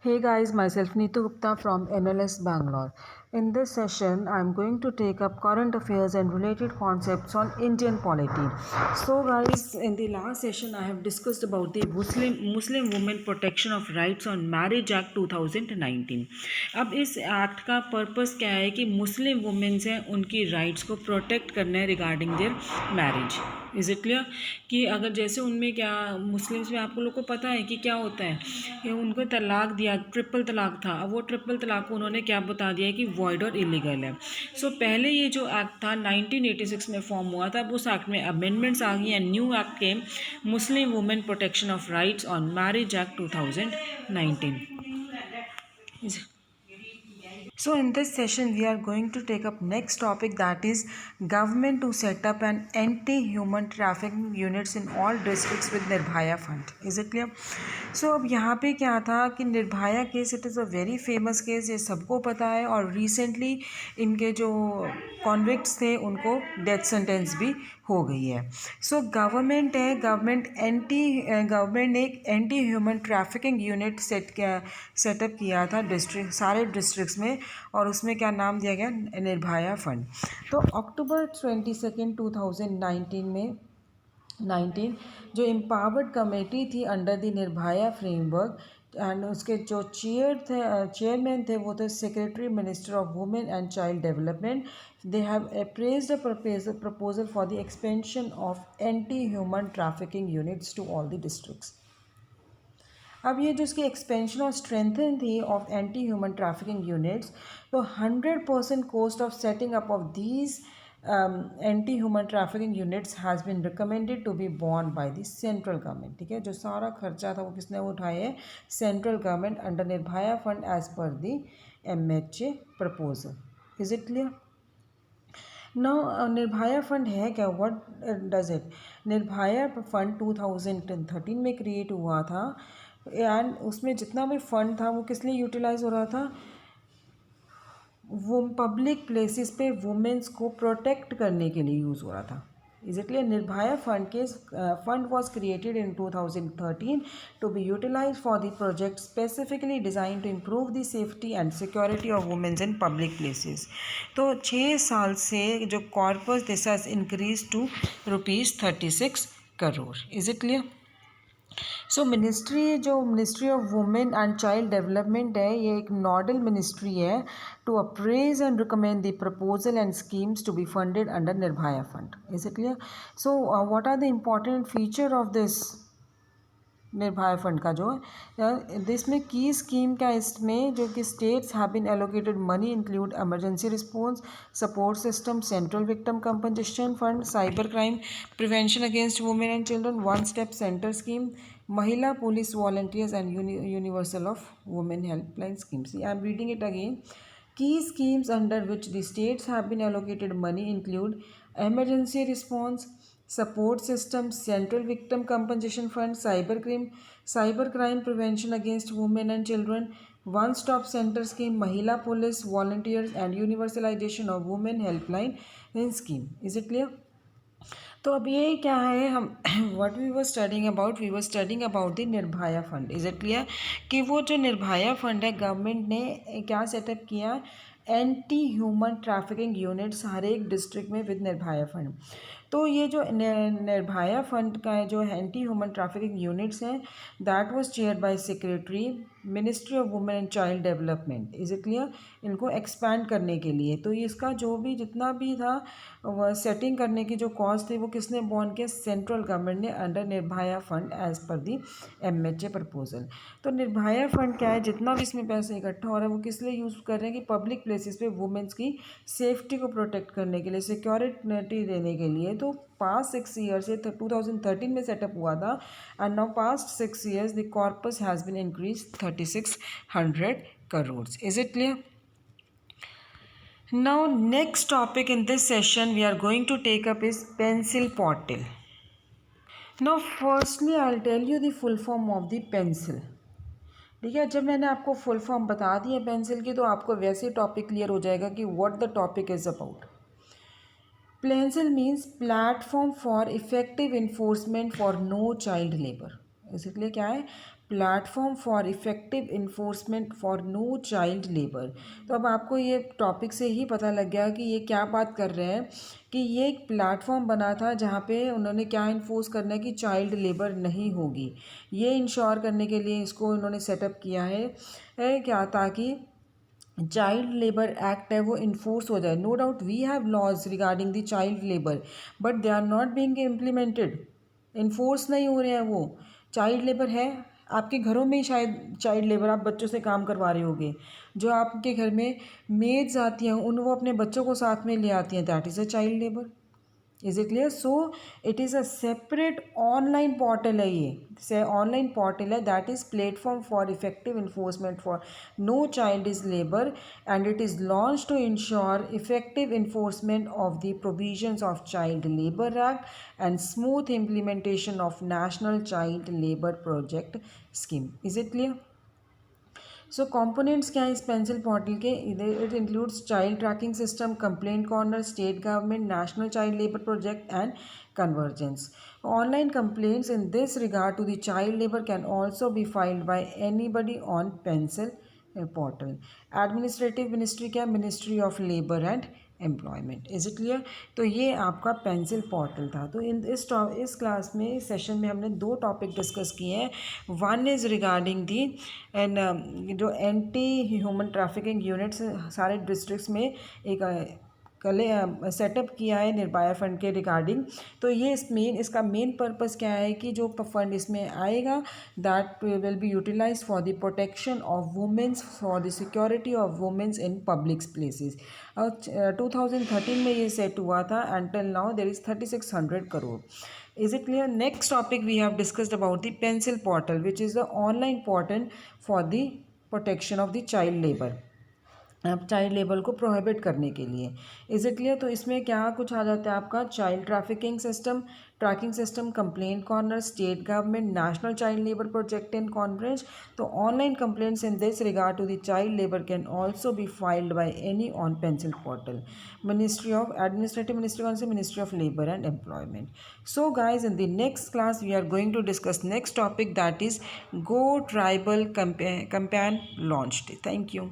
Hey guys, myself Neetu Gupta from NLS Bangalore. In this session, I am going to take up current affairs and related concepts on Indian polity. So guys, in the last session, I have discussed about the Muslim Women Protection of Rights on Marriage Act 2019. अब इस act का purpose क्या है कि मुस्लिम women's हैं उनकी rights को protect करना है regarding their marriage. Is it clear कि अगर जैसे उनमें क्या मुस्लिम्स में आपको लोग को पता है कि क्या होता है कि उनको तलाक दिया, ट्रिपल तलाक था. अब वो ट्रिपल तलाक को उन्होंने क्या बता दिया है कि वॉइड और इलीगल है. सो पहले ये जो एक्ट था 1986 में फॉर्म हुआ था. अब उस एक्ट में अमेंडमेंट्स आ गई and new act came Muslim women protection of rights on marriage act 2019. So in this session we are going to take up next topic, that is government to set up an anti-human trafficking units in all districts with Nirbhaya fund. Is it clear? So अब यहाँ पे क्या था कि Nirbhaya case, it is a very famous case, ये सबको पता है. और रिसेंटली इनके जो कॉन्विक्ट्स थे उनको डेथ सेंटेंस भी हो गई है. सो गवर्नमेंट ने एक anti human trafficking unit setup किया था सारे डिस्ट्रिक्ट्स में, और उसमें क्या नाम दिया गया, निर्भया फंड. तो अक्टूबर 22 2019 में जो एम्पावर्ड कमेटी थी under the Nirbhaya framework, and उसके जो चेयरमैन थे वो थे secretary minister of women and child development. They have appraised a proposal for the expansion of anti human trafficking units to all the districts. अब ये जो इसकी एक्सपेंशन और स्ट्रेंथन थी of anti human trafficking units, तो 100% cost of setting up of these anti human trafficking units has been recommended to be borne by the central government. ठीक है, जो सारा खर्चा था वो किसने उठाया है, central government under Nirbhaya fund as per the MHA प्रपोजल. Is it clear? Now Nirbhaya fund है क्या, what does it? Nirbhaya fund 2013 में क्रिएट हुआ था, एंड उसमें जितना भी फंड था वो किस लिए यूटिलाइज हो रहा था, वो पब्लिक प्लेसेस पे वुमेन्स को प्रोटेक्ट करने के लिए यूज़ हो रहा था. Is it clear? Nirbhaya fund was created in 2013 to be utilise for the project specifically design to improve the safety and security of womens in public places. तो 6 साल से जो corpus this has increase to ₹36 crore. Is it clear? So ministry of women and child development है, ये एक nodal ministry है to appraise and recommend the proposal and schemes to be funded under Nirbhaya fund. Is it clear? So what are the important feature of this Nirbhaya fund का जो इसमें की scheme का, इसमें जो कि states have been allocated money include emergency response support system, central victim compensation fund, cyber crime prevention against women and children, one stop centre scheme, Mahila police volunteers and universal of women helpline schemes. I am reading it again. Key schemes under which the states have been allocated money include emergency response, support system, central victim compensation fund, cyber crime prevention against women and children, one stop center scheme, mahila police volunteers and universalization of women helpline scheme. Is it clear? तो अब ये क्या है, हम what we were studying about the Nirbhaya fund. Is it clear कि वो जो Nirbhaya fund है, गवर्नमेंट ने क्या सेटअप किया, एंटी ह्यूमन ट्रैफिकिंग यूनिट्स हर एक डिस्ट्रिक्ट में विद निर्भया फंड. तो ये जो निर्भया फंड का जो एंटी ह्यूमन ट्रैफिकिंग यूनिट्स हैं, that was chaired by secretary ministry of women and child development. Is it clear? इनको एक्सपैंड करने के लिए, तो इसका जो भी जितना भी था सेटिंग करने की जो कॉस्ट थी वो किसने बॉर्न किया, सेंट्रल गवर्नमेंट ने under Nirbhaya fund as per the MHA proposal. तो निर्भया फंड क्या है, जितना भी इसमें पैसे इकट्ठा हो रहा है वो किस लिए यूज़ कर रहे हैं कि पब्लिक प्लेसेस पे वुमेन्स की सेफ्टी को प्रोटेक्ट करने के लिए, सिक्योरिटी देने के लिए. तो पास्ट 6 ईयर से 2013 में सेटअप हुआ था, and now past 6 years the corpus has been increase 3600 crores. Is it clear? Now next topic in this session we are going to take up is pencil portal. Now firstly I'll tell you the full form of the pencil. ठीक है, जब मैंने आपको full form बता दिया pencil की तो आपको वैसे टॉपिक क्लियर हो जाएगा कि what the topic is about. Pencil means platform for effective enforcement for no child labour. इसलिए क्या है, platform for effective enforcement for no child labour. तो अब आपको ये टॉपिक से ही पता लग गया कि ये क्या बात कर रहे हैं, कि ये एक प्लेटफॉर्म बना था जहाँ पे उन्होंने क्या इन्फोर्स करना है कि चाइल्ड लेबर नहीं होगी। ये इंश्योर करने के लिए इसको इन्होंने सेटअप किया है क्या, ताकि चाइल्ड लेबर एक्ट है वो इन्फोर्स हो जाए। No doubt we have laws regarding the child labour, but they are not being implemented, enforce नहीं हो रहे हैं वो। चाइल्ड लेबर है आपके घरों में ही, शायद चाइल्ड लेबर आप बच्चों से काम करवा रहे होगे। जो आपके घर में मेड्स आती हैं उन वो अपने बच्चों को साथ में ले आती हैं, that is a child labour. Is it clear? So it is a separate online portal है, ये से ऑनलाइन पोर्टल है that is platform for effective enforcement for no child is labour, and it is launch to ensure effective enforcement of the provisions of child labour act and smooth implementation of national child labour project scheme. Is it clear? So components क्या है इस pencil portal के? It includes child trekking system, complaint corner, state government, national child labour project and convergence. Online complaints in this regard to the child labor can also be filed by anybody on pencil portal. Administrative ministry क्या? Ministry of Labor and employment. Is it clear? तो ये आपका pencil portal था। तो इस class में, इस session में हमने दो टॉपिक डिस्कस किए हैं। वन इज़ रिगार्डिंग दी जो एंटी ह्यूमन ट्रैफिकिंग यूनिट्स सारे डिस्ट्रिक्ट्स में एक सेटअप किया है निर्भया फंड के रिगार्डिंग। तो ये इसका मेन पर्पस क्या है कि जो फंड इसमें आएगा that will be utilise for the protection of womens, for the security of womens in public places. 2013 में ये सेट हुआ था and till now there is 3600 crore. Is it clear? Next topic we have discussed about the pencil portal, which is the online portal for the protection of the child labor, child labour को prohibit करने के लिए। Is it clear? तो इसमें क्या कुछ आ जाता है आपका? Child trafficking system, tracking system, complaint corner, state government, national child labour project and conference. तो online complaints in this regard to the child labour can also be filed by any on pencil portal. Ministry of administrative ministry कौन से? Ministry of labour and employment. So guys in the next class we are going to discuss next topic that is go tribal campaign launched. Thank you.